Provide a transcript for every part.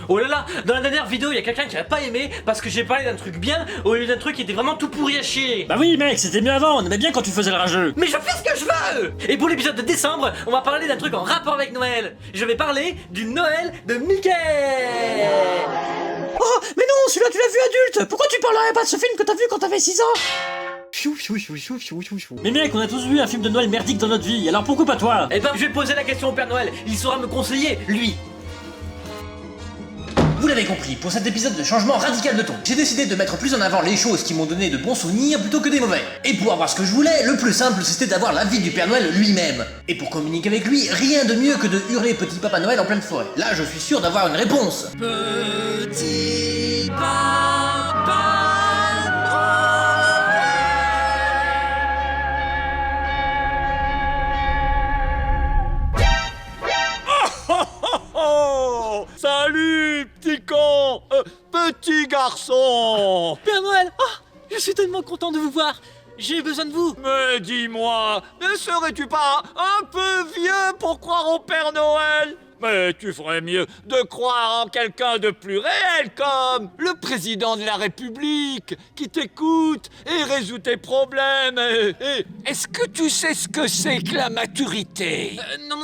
Oh là là, dans la dernière vidéo, il y a quelqu'un qui a pas aimé parce que j'ai parlé d'un truc bien au lieu d'un truc qui était vraiment tout pourri à chier. Bah oui mec, c'était mieux avant, on aimait bien quand tu faisais le rageux. Mais je fais ce que je veux. Et pour l'épisode de décembre, on va parler d'un truc en rapport avec Noël. Je vais parler du Noël de Mickey. Oh, mais non, celui-là tu l'as vu adulte. Pourquoi tu parlerais pas de ce film que t'as vu quand t'avais 6 ans? Mais mec, on a tous vu un film de Noël merdique dans notre vie, alors pourquoi pas toi? Eh ben, je vais poser la question au Père Noël. Il saura me conseiller, lui. Vous l'avez compris, pour cet épisode de changement radical de ton, j'ai décidé de mettre plus en avant les choses qui m'ont donné de bons souvenirs plutôt que des mauvais. Et pour avoir ce que je voulais, le plus simple c'était d'avoir l'avis du Père Noël lui-même. Et pour communiquer avec lui, rien de mieux que de hurler Petit Papa Noël en pleine forêt. Là, je suis sûr d'avoir une réponse. Petit Papa Oh, salut, petit con, petit garçon. Père Noël, oh, je suis tellement content de vous voir. J'ai besoin de vous. Mais dis-moi, ne serais-tu pas un peu vieux pour croire au Père Noël? Mais tu ferais mieux de croire en quelqu'un de plus réel comme le président de la République qui t'écoute et résout tes problèmes. Est-ce que tu sais ce que c'est que la maturité? Non,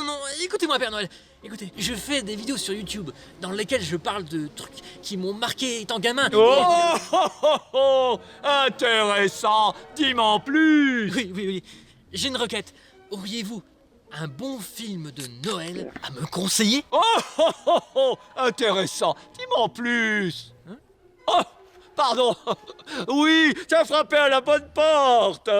écoutez-moi Père Noël. Écoutez, je fais des vidéos sur YouTube dans lesquelles je parle de trucs qui m'ont marqué étant gamin. Oh, intéressant, dis-moi en plus. Oui. J'ai une requête. Auriez-vous un bon film de Noël à me conseiller? Oh, intéressant, dis-moi en plus. Oh, pardon. Oui, t'as frappé à la bonne porte.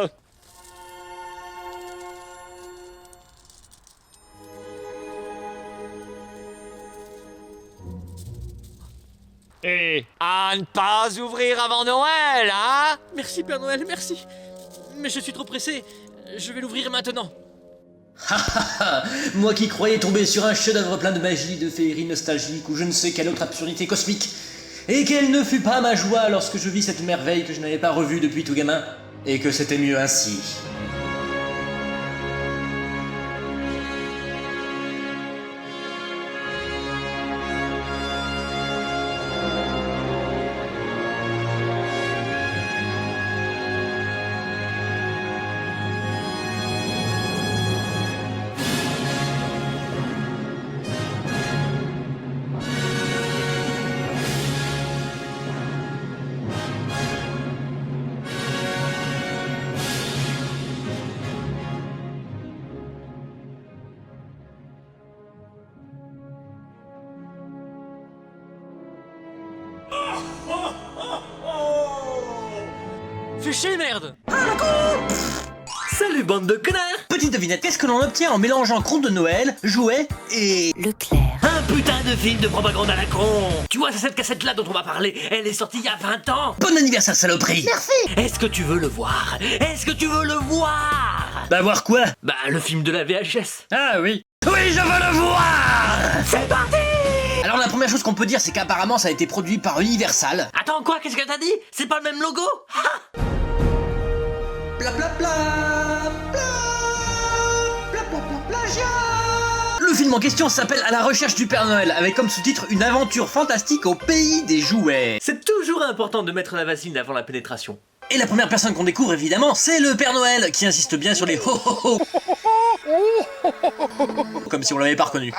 Et à ne pas ouvrir avant Noël, hein? Merci Père Noël, merci. Mais je suis trop pressé. Je vais l'ouvrir maintenant. Moi qui croyais tomber sur un chef-d'œuvre plein de magie, de féerie nostalgique ou je ne sais quelle autre absurdité cosmique. Et quelle ne fut pas ma joie lorsque je vis cette merveille que je n'avais pas revue depuis tout gamin. Et que c'était mieux ainsi. Fais chier, merde. Salut bande de connards. Petite devinette, qu'est-ce que l'on obtient en mélangeant conte de Noël, jouets et... Leclerc. Un putain de film de propagande à la con. Tu vois, c'est cette cassette-là dont on va parler. Elle est sortie il y a 20 ans. Bon anniversaire saloperie! Est-ce que tu veux le voir? Est-ce que tu veux le voir? Bah voir quoi? Bah, le film de la VHS. Ah oui. Oui, je veux le voir! C'est parti. Alors la première chose qu'on peut dire, c'est qu'apparemment ça a été produit par Universal. Attends, quoi? Qu'est-ce que t'as dit? C'est pas le même logo? Ah. Bla bla bla, plagiat. Le film en question s'appelle À la recherche du Père Noël, avec comme sous-titre une aventure fantastique au pays des jouets. C'est toujours important de mettre la vaseline avant la pénétration. Et la première personne qu'on découvre évidemment, c'est le Père Noël, qui insiste bien sur les ho ho ho. Comme si on l'avait pas reconnu.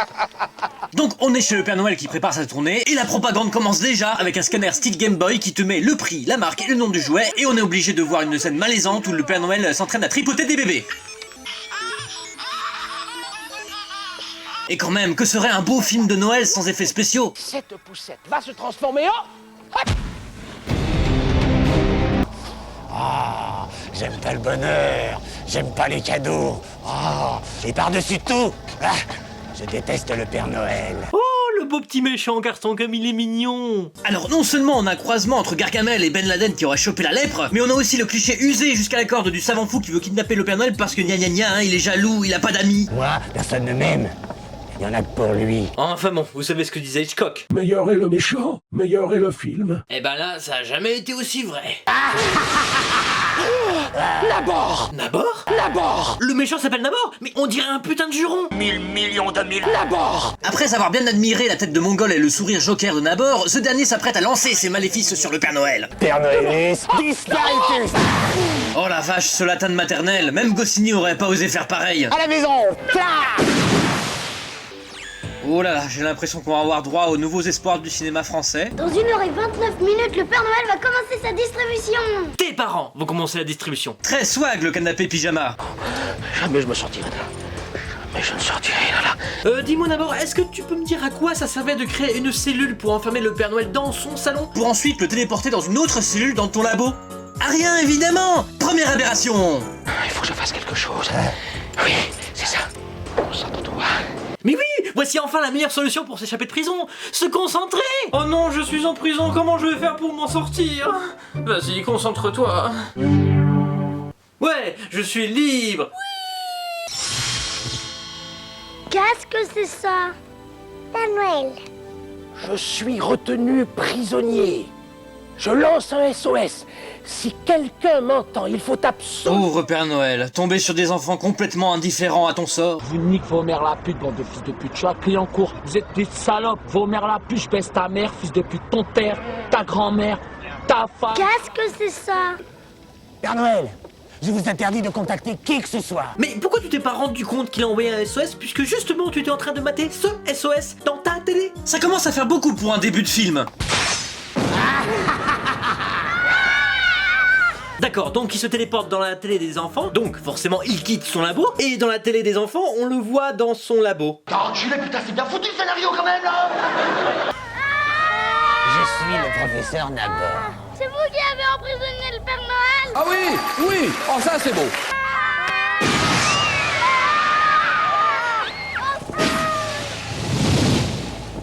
Donc on est chez le Père Noël qui prépare sa tournée, et la propagande commence déjà avec un scanner style Game Boy qui te met le prix, la marque et le nom du jouet, et on est obligé de voir une scène malaisante où le Père Noël s'entraîne à tripoter des bébés. Et quand même, que serait un beau film de Noël sans effets spéciaux? Cette poussette va se transformer en... Hop. Ah, j'aime pas le bonheur, j'aime pas les cadeaux. Ah, et par-dessus tout, je déteste le Père Noël. Oh, le beau petit méchant garçon comme il est mignon. Alors non seulement on a un croisement entre Gargamel et Ben Laden qui aurait chopé la lèpre, mais on a aussi le cliché usé jusqu'à la corde du savant fou qui veut kidnapper le Père Noël parce que gna gna gna, hein, il est jaloux, il a pas d'amis. Moi, personne ne m'aime. Il y en a que pour lui. Enfin bon, vous savez ce que disait Hitchcock. Meilleur est le méchant, meilleur est le film. Eh ben là, ça a jamais été aussi vrai. Nabor! Nabor? Nabor! Le méchant s'appelle Nabor? Mais on dirait un putain de juron! 1000 millions de mille. Nabor! Après avoir bien admiré la tête de Mongol et le sourire joker de Nabor, ce dernier s'apprête à lancer ses maléfices sur le Père Noël. Père Noëlis, disparité. Oh la vache, ce latin de maternelle, même Goscinny aurait pas osé faire pareil. À la maison. Clac. Oh là là, j'ai l'impression qu'on va avoir droit aux nouveaux espoirs du cinéma français. Dans 1h29, le Père Noël va commencer sa distribution. Tes parents vont commencer la distribution. Très swag le canapé pyjama. Jamais je me sortirai de là. Jamais je ne sortirai de là. Dis-moi d'abord, est-ce que tu peux me dire à quoi ça servait de créer une cellule pour enfermer le Père Noël dans son salon? Pour ensuite le téléporter dans une autre cellule dans ton labo. Ah rien évidemment. Première aberration. Il faut que je fasse quelque chose. Oui, c'est ça. Concentre-toi. Mais oui, voici enfin la meilleure solution pour s'échapper de prison. Se concentrer. Oh non, je suis en prison, comment je vais faire pour m'en sortir? Vas-y, concentre-toi. Ouais, je suis libre. Qu'est-ce que c'est ça? Père Noël. Je suis retenu prisonnier. Je lance un SOS. Si quelqu'un m'entend, il faut absolument... Pauvre Père Noël, tomber sur des enfants complètement indifférents à ton sort. Vous nique vos mères la pute, bande de fils de pute. Je suis à Clignancourt. Vous êtes des salopes. Vos mères la pute, je baisse ta mère, fils de pute. Ton père, ta grand-mère, ta femme. Qu'est-ce que c'est ça? Père Noël, je vous interdis de contacter qui que ce soit. Mais pourquoi tu t'es pas rendu compte qu'il a envoyé un SOS puisque justement tu étais en train de mater ce SOS dans ta télé? Ça commence à faire beaucoup pour un début de film. D'accord, donc il se téléporte dans la télé des enfants, donc forcément il quitte son labo, et dans la télé des enfants, on le voit dans son labo. Enculé, putain, c'est bien foutu le scénario quand même, là. Je suis le professeur Nabor. C'est vous qui avez emprisonné le Père Noël? Ah oui, oui. Oh, ça c'est beau.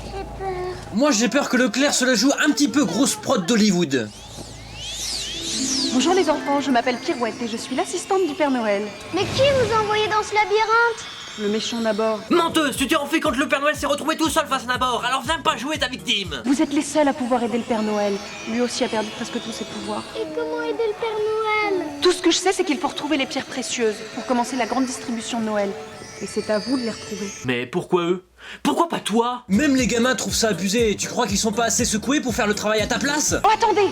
J'ai peur. Moi j'ai peur que Leclerc se la joue un petit peu grosse prod d'Hollywood. Bonjour les enfants, je m'appelle Pirouette et je suis l'assistante du Père Noël. Mais qui vous a envoyé dans ce labyrinthe? Le méchant Nabor. Menteuse, tu t'es en fait quand le Père Noël s'est retrouvé tout seul face à Nabor, alors viens pas jouer ta victime. Vous êtes les seuls à pouvoir aider le Père Noël. Lui aussi a perdu presque tous ses pouvoirs. Et comment aider le Père Noël? Tout ce que je sais, c'est qu'il faut retrouver les pierres précieuses pour commencer la grande distribution de Noël. Et c'est à vous de les retrouver. Mais pourquoi eux? Pourquoi pas toi? Même les gamins trouvent ça abusé, tu crois qu'ils sont pas assez secoués pour faire le travail à ta place? Oh, attendez!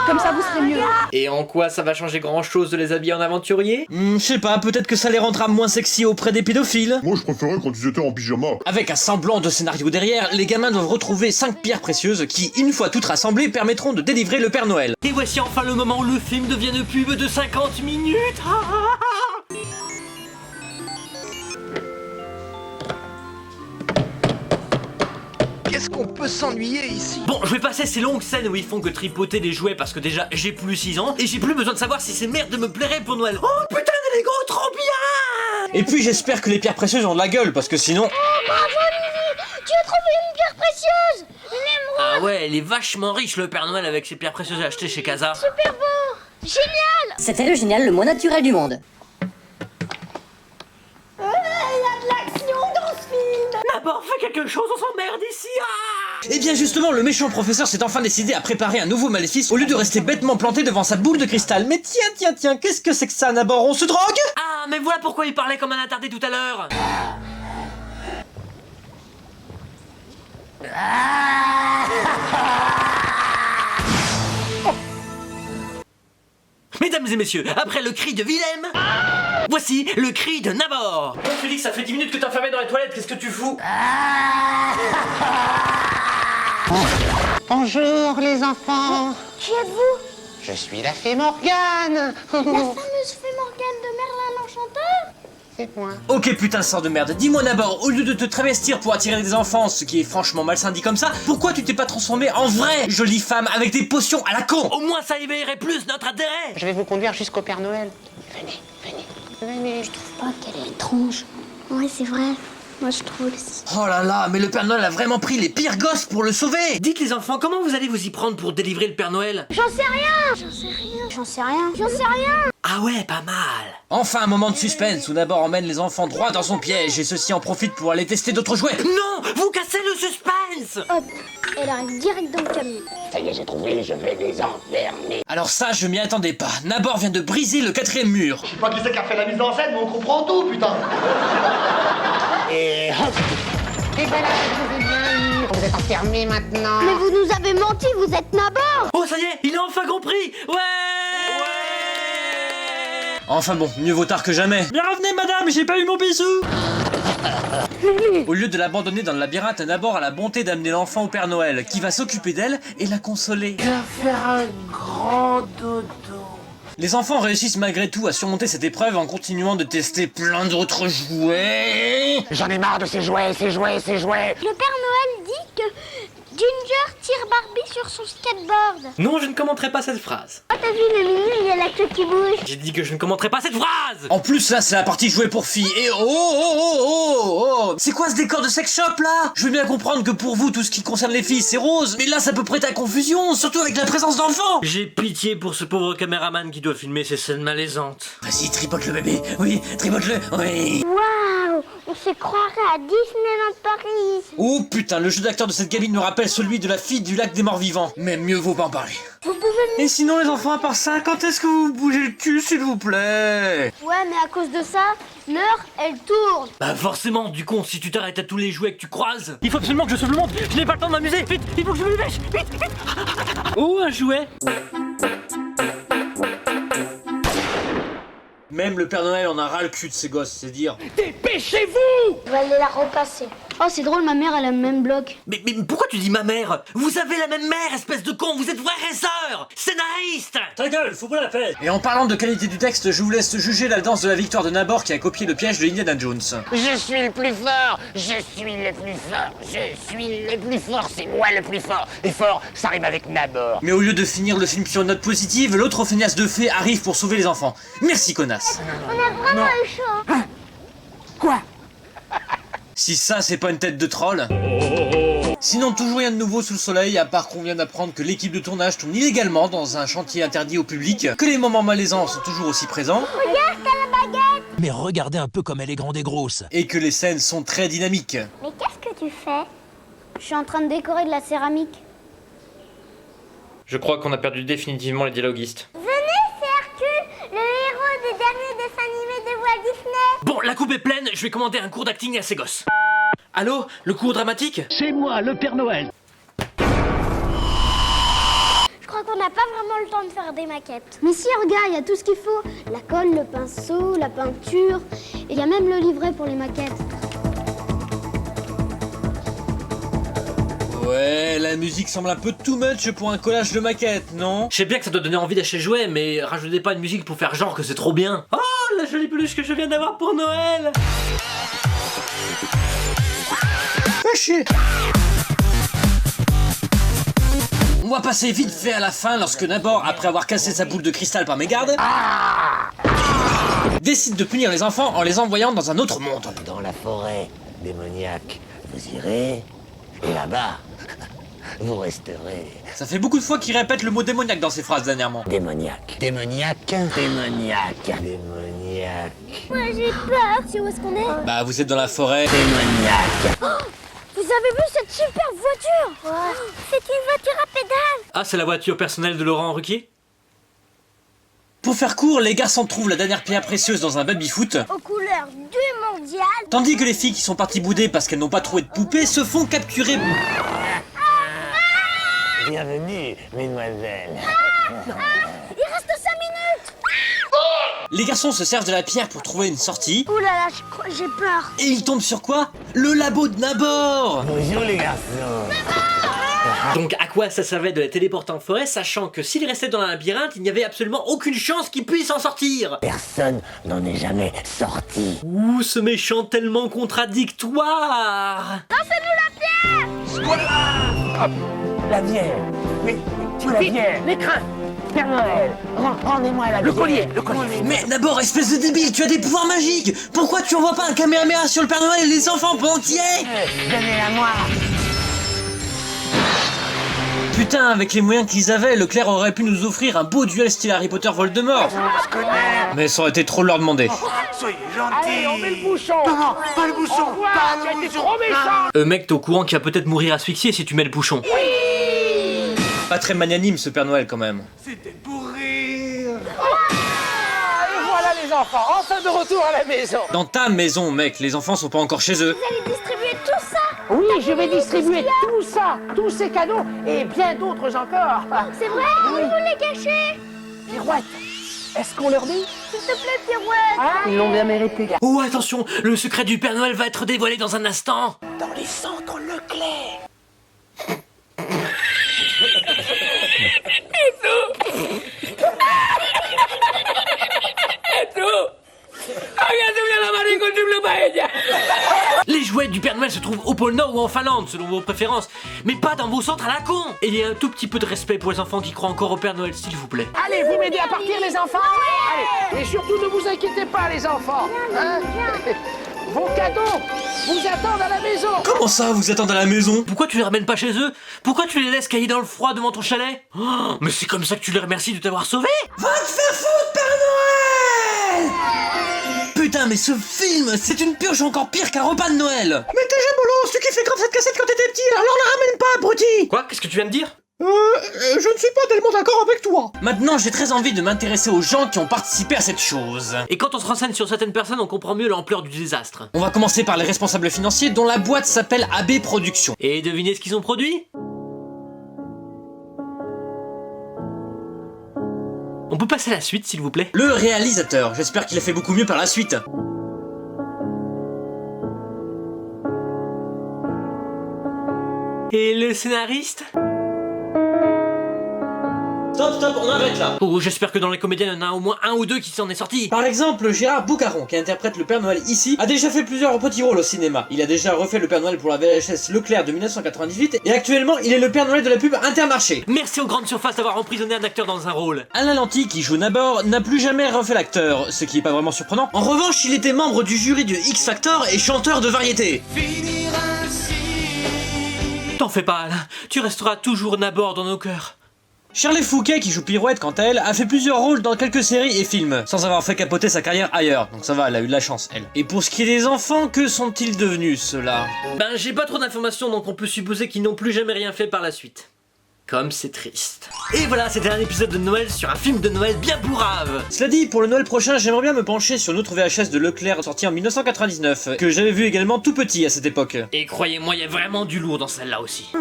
Comme ça, vous serez mieux. Et en quoi ça va changer grand chose de les habiller en aventurier? Je sais pas, peut-être que ça les rendra moins sexy auprès des pédophiles. Moi, je préférais quand ils étaient en pyjama. Avec un semblant de scénario derrière, les gamins doivent retrouver 5 pierres précieuses qui, une fois toutes rassemblées, permettront de délivrer le Père Noël. Et voici enfin le moment où le film devient une pub de 50 minutes. Qu'est-ce qu'on peut s'ennuyer ici? Bon, je vais passer ces longues scènes où ils font que tripoter des jouets parce que déjà j'ai plus 6 ans et j'ai plus besoin de savoir si ces merdes me plairaient pour Noël. Oh putain des Lego, trop bien! Et puis j'espère que les pierres précieuses ont de la gueule, parce que sinon... Oh, bravo, Lily! Tu as trouvé une pierre précieuse! Une émeraude! Ah ouais, il est vachement riche le Père Noël avec ses pierres précieuses achetées chez Casa. Super beau! Génial! C'était le génial le moins naturel du monde. Il y a de l'action dans ce film! D'abord, fais quelque chose, on s'emmerde ici. Eh bien justement, le méchant professeur s'est enfin décidé à préparer un nouveau maléfice au lieu de rester bêtement planté devant sa boule de cristal. Mais tiens, qu'est-ce que c'est que ça, Nabor? On se drogue? Ah, mais voilà pourquoi il parlait comme un attardé tout à l'heure. Mesdames et messieurs, après le cri de Willem, voici le cri de Nabor. Bon Félix, ça fait 10 minutes que t'es enfermé dans les toilettes, qu'est-ce que tu fous? Bonjour les enfants. Qui êtes-vous? Je suis la fée Morgane. La fameuse fée Morgane de Merlin l'Enchanteur? C'est moi. Ok putain sort de merde, dis-moi Nabor, au lieu de te travestir pour attirer des enfants, ce qui est franchement malsain dit comme ça, pourquoi tu t'es pas transformé en vraie jolie femme avec des potions à la con? Au moins ça éveillerait plus notre intérêt. Je vais vous conduire jusqu'au Père Noël. Venez. Je trouve pas qu'elle est étrange. Ouais, c'est vrai. Moi je trouve aussi. Oh là là, mais le Père Noël a vraiment pris les pires gosses pour le sauver. Dites les enfants, comment vous allez vous y prendre pour délivrer le Père Noël? J'en sais rien. J'en sais rien. J'en sais rien. J'en sais rien. Ah ouais, pas mal. Enfin un moment de suspense où Nabor emmène les enfants droit dans son piège et ceux-ci en profitent pour aller tester d'autres jouets. Non, vous cassez le suspense. Hop, elle arrive direct dans le camion. Ça y est, j'ai trouvé, je vais les enfermer. Alors ça, je m'y attendais pas. Nabor vient de briser le 4e mur. Je sais pas qui c'est qui a fait la mise en scène, mais on comprend tout, putain. Et hop. Et ben là, je vous ai bien eu. Vous êtes enfermés maintenant. Mais vous nous avez menti, vous êtes Nabor. Oh ça y est, il a enfin compris. Ouais. Enfin bon, mieux vaut tard que jamais. Bien revenez madame, j'ai pas eu mon bisou. Au lieu de l'abandonner dans le labyrinthe, Nabor a la bonté d'amener l'enfant au Père Noël, qui va s'occuper d'elle et la consoler. Je vais faire un grand dodo. Les enfants réussissent malgré tout à surmonter cette épreuve en continuant de tester plein d'autres jouets. J'en ai marre de ces jouets, ces jouets, ces jouets. Le Père Noël dit que Ginger tire Barbie sur son skateboard. Non, je ne commenterai pas cette phrase. Oh, t'as vu le mini, il y a la queue qui bouge. J'ai dit que je ne commenterai pas cette phrase. En plus, là, c'est la partie jouets pour filles. Et oh. C'est quoi ce décor de sex shop, là? Je veux bien comprendre que pour vous, tout ce qui concerne les filles, c'est rose. Mais là, ça peut prêter à confusion, surtout avec la présence d'enfants. J'ai pitié pour ce pauvre caméraman qui doit filmer ces scènes malaisantes. Vas-y, tripote le bébé. Oui, tripote-le. Oui. Waouh, on se croirait à Disneyland Paris. Oh putain, le jeu d'acteur de cette gamine me rappelle celui de la fille du lac des morts vivants. Mais mieux vaut pas en parler. Vous pouvez Et sinon, les enfants, à part ça, quand est-ce que vous bougez le cul, s'il vous plaît? Ouais, mais à cause de ça, l'heure, elle tourne. Bah forcément, du con, si tu t'arrêtes à tous les jouets que tu croises. Il faut absolument que je sauve le monde. Je n'ai pas le temps de m'amuser. Vite, il faut que je me dépêche. Vite. Oh, un jouet. Même le Père Noël en a ras le cul de ces gosses, c'est dire. Dépêchez-vous! Je vais aller la repasser. Oh, c'est drôle, ma mère, elle a le même bloc. Mais pourquoi tu dis ma mère? Vous avez la même mère, espèce de con. Vous êtes frères et sœurs. Scénariste. Ta gueule, faut pas la peine. Et en parlant de qualité du texte, je vous laisse juger la danse de la victoire de Nabor qui a copié le piège de Indiana Jones. Je suis le plus fort, je suis le plus fort, je suis le plus fort, c'est moi le plus fort. Et fort, ça rime avec Nabor. Mais au lieu de finir le film sur une note positive, l'autre feignasse de fée arrive pour sauver les enfants. Merci, connasse. On a vraiment eu chaud. Quoi? Si ça, c'est pas une tête de troll. Sinon, toujours rien de nouveau sous le soleil, à part qu'on vient d'apprendre que l'équipe de tournage tourne illégalement dans un chantier interdit au public, que les moments malaisants sont toujours aussi présents. Regarde, t'as la baguette. Mais regardez un peu comme elle est grande et grosse. Et que les scènes sont très dynamiques. Mais qu'est-ce que tu fais? Je suis en train de décorer de la céramique. Je crois qu'on a perdu définitivement les dialoguistes. Venez, c'est Hercule, le héros des derniers dessins animés de Walt Disney. Bon, la coupe est pleine, je vais commander un cours d'acting à ces gosses. Allô? Le cours dramatique? C'est moi, le Père Noël. Je crois qu'on n'a pas vraiment le temps de faire des maquettes. Mais si, regarde, il y a tout ce qu'il faut. La colle, le pinceau, la peinture. Et il y a même le livret pour les maquettes. Ouais, la musique semble un peu too much pour un collage de maquettes, non? Je sais bien que ça doit donner envie d'acheter le jouet, mais rajoutez pas une musique pour faire genre que c'est trop bien. Oh, la jolie peluche que je viens d'avoir pour Noël. Fais chier. On va passer vite fait à la fin lorsque Nabor, après avoir cassé sa boule de cristal par mégarde, décide de punir les enfants en les envoyant dans un autre monde. Dans la forêt démoniaque, vous irez, et là-bas, vous resterez. Ça fait beaucoup de fois qu'il répète le mot démoniaque dans ses phrases dernièrement. Démoniaque. Démoniaque. Démoniaque. Démoniaque. Moi, j'ai peur. Tu sais où est-ce qu'on est? Bah, vous êtes dans la forêt. Démoniaque. Oh, vous avez vu cette super voiture? Ouais. C'est une voiture à pédales. Ah, c'est la voiture personnelle de Laurent Ruquier? Pour faire court, les garçons trouvent la dernière pierre précieuse dans un baby-foot, Aux couleurs du mondial. tandis que les filles qui sont parties bouder parce qu'elles n'ont pas trouvé de poupée se font capturer. Bienvenue, mesdemoiselles. Il reste 5 minutes. Les garçons se servent de la pierre pour trouver une sortie, Ouh là là, j'ai peur. et ils tombent sur quoi? Le labo de Nabor! Bonjour les garçons. Donc à quoi ça servait de les téléporter en forêt, sachant que s'ils restaient dans un labyrinthe, il n'y avait absolument aucune chance qu'ils puissent en sortir? Personne n'en est jamais sorti. Ouh, ce méchant tellement contradictoire. Lancez-nous la pierre. La bière. Mais tu la bière. L'écran. Père Noël, rendez-moi la Le collier, le collier. Mais d'abord, espèce de débile, tu as des pouvoirs magiques! Pourquoi tu envoies pas un Kamehameha sur le Père Noël et les enfants pendant qu'il y est? Donnez-la moi. Putain, avec les moyens qu'ils avaient, Leclerc aurait pu nous offrir un beau duel style Harry Potter Voldemort. Mais ça aurait été trop de leur demander. Soyez Allez, on met le bouchon. Non, pas le bouchon. Au revoir, tu as été trop méchant. Mec, t'es au courant qu'il va peut-être mourir asphyxié si tu mets le bouchon. Pas très magnanime ce Père Noël quand même. C'était pour rire. Et voilà les enfants, enfin de retour à la maison. Dans ta maison, mec, les enfants sont pas encore chez eux. Vous allez distribuer tout ça? Oui, je vais distribuer tout ça, tous ces cadeaux et bien d'autres encore. C'est vrai? Où vous les cachez? Pirouette, est-ce qu'on leur dit? S'il te plaît, Pirouette. Hein? Ils l'ont bien mérité. Oh, attention, le secret du Père Noël va être dévoilé dans un instant. Dans les centres Leclerc. Les jouets du Père Noël se trouvent au pôle Nord ou en Finlande, selon vos préférences, mais pas dans vos centres à la con. Et il y a un tout petit peu de respect pour les enfants qui croient encore au Père Noël, s'il vous plaît. Allez, vous m'aidez à partir les enfants? Allez, et surtout ne vous inquiétez pas les enfants. Hein? Vos cadeaux vous attendent à la maison. Comment ça, vous attendez à la maison? Pourquoi tu les ramènes pas chez eux? Pourquoi tu les laisses cailler dans le froid devant ton chalet? Oh, mais c'est comme ça que tu les remercies de t'avoir sauvé? Va te faire foutre, Père Noël! Putain, mais ce film, c'est une purge encore pire qu'un repas de Noël! Mais t'es Jambolo, tu qui fait grave cette cassette quand t'étais petit, alors la ramène pas, abruti! Quoi? Qu'est-ce que tu viens de dire? Je ne suis pas tellement d'accord avec toi. Maintenant, j'ai très envie de m'intéresser aux gens qui ont participé à cette chose. Et quand on se renseigne sur certaines personnes, on comprend mieux l'ampleur du désastre. On va commencer par les responsables financiers dont la boîte s'appelle AB Productions. Et devinez ce qu'ils ont produit? On peut passer à la suite, s'il vous plaît? Le réalisateur, j'espère qu'il a fait beaucoup mieux par la suite. Et le scénariste? Stop, on arrête là. Oh, j'espère que dans les comédiens, il y en a au moins un ou deux qui s'en est sorti. Par exemple, Gérard Boucaron, qui interprète le Père Noël ici, a déjà fait plusieurs petits rôles au cinéma. Il a déjà refait le Père Noël pour la VHS Leclerc de 1998, et actuellement, il est le Père Noël de la pub Intermarché. Merci aux grandes surfaces d'avoir emprisonné un acteur dans un rôle. Alain Lanty, qui joue Nabor, n'a plus jamais refait l'acteur, ce qui est pas vraiment surprenant. En revanche, il était membre du jury de X Factor et chanteur de variété. T'en fais pas, Alain. Tu resteras toujours Nabor dans nos cœurs. Shirley Fouquet, qui joue Pirouette quant à elle, a fait plusieurs rôles dans quelques séries et films, sans avoir fait capoter sa carrière ailleurs, donc ça va, elle a eu de la chance, elle. Et pour ce qui est des enfants, que sont-ils devenus, ceux-là? Ben, j'ai pas trop d'informations, donc on peut supposer qu'ils n'ont plus jamais rien fait par la suite. Comme c'est triste. Et voilà, c'était un épisode de Noël sur un film de Noël bien bourrave. Cela dit, pour le Noël prochain, j'aimerais bien me pencher sur notre VHS de Leclerc sorti en 1999, que j'avais vu également tout petit à cette époque. Et croyez-moi, il y a vraiment du lourd dans celle-là aussi.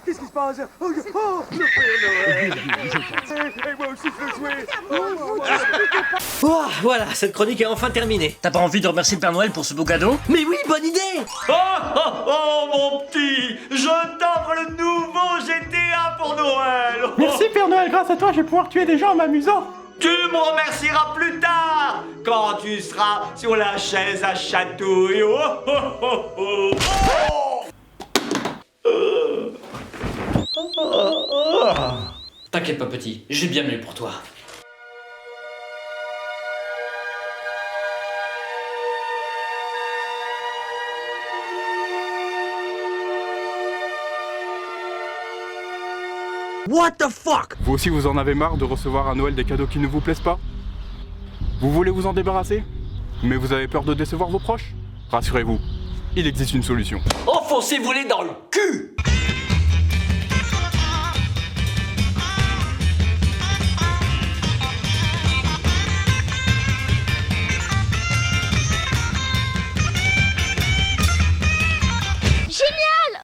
Qu'est-ce qui se passe? Oh, le Père Noël. Moi aussi je veux jouer. Oh, voilà, cette chronique est enfin terminée. T'as pas envie de remercier le Père Noël pour ce beau cadeau? Mais oui, bonne idée. Oh, mon petit, je t'offre le nouveau GTA pour Noël. Merci Père Noël, grâce à toi, je vais pouvoir tuer des gens en m'amusant. Tu me remercieras plus tard, quand tu seras sur la chaise à chatouille. Oh, oh, oh, oh. T'inquiète pas, petit, j'ai bien mieux pour toi. What the fuck? Vous aussi vous en avez marre de recevoir à Noël des cadeaux qui ne vous plaisent pas? Vous voulez vous en débarrasser? Mais vous avez peur de décevoir vos proches? Rassurez-vous, il existe une solution. Enfoncez-vous-les dans le cul.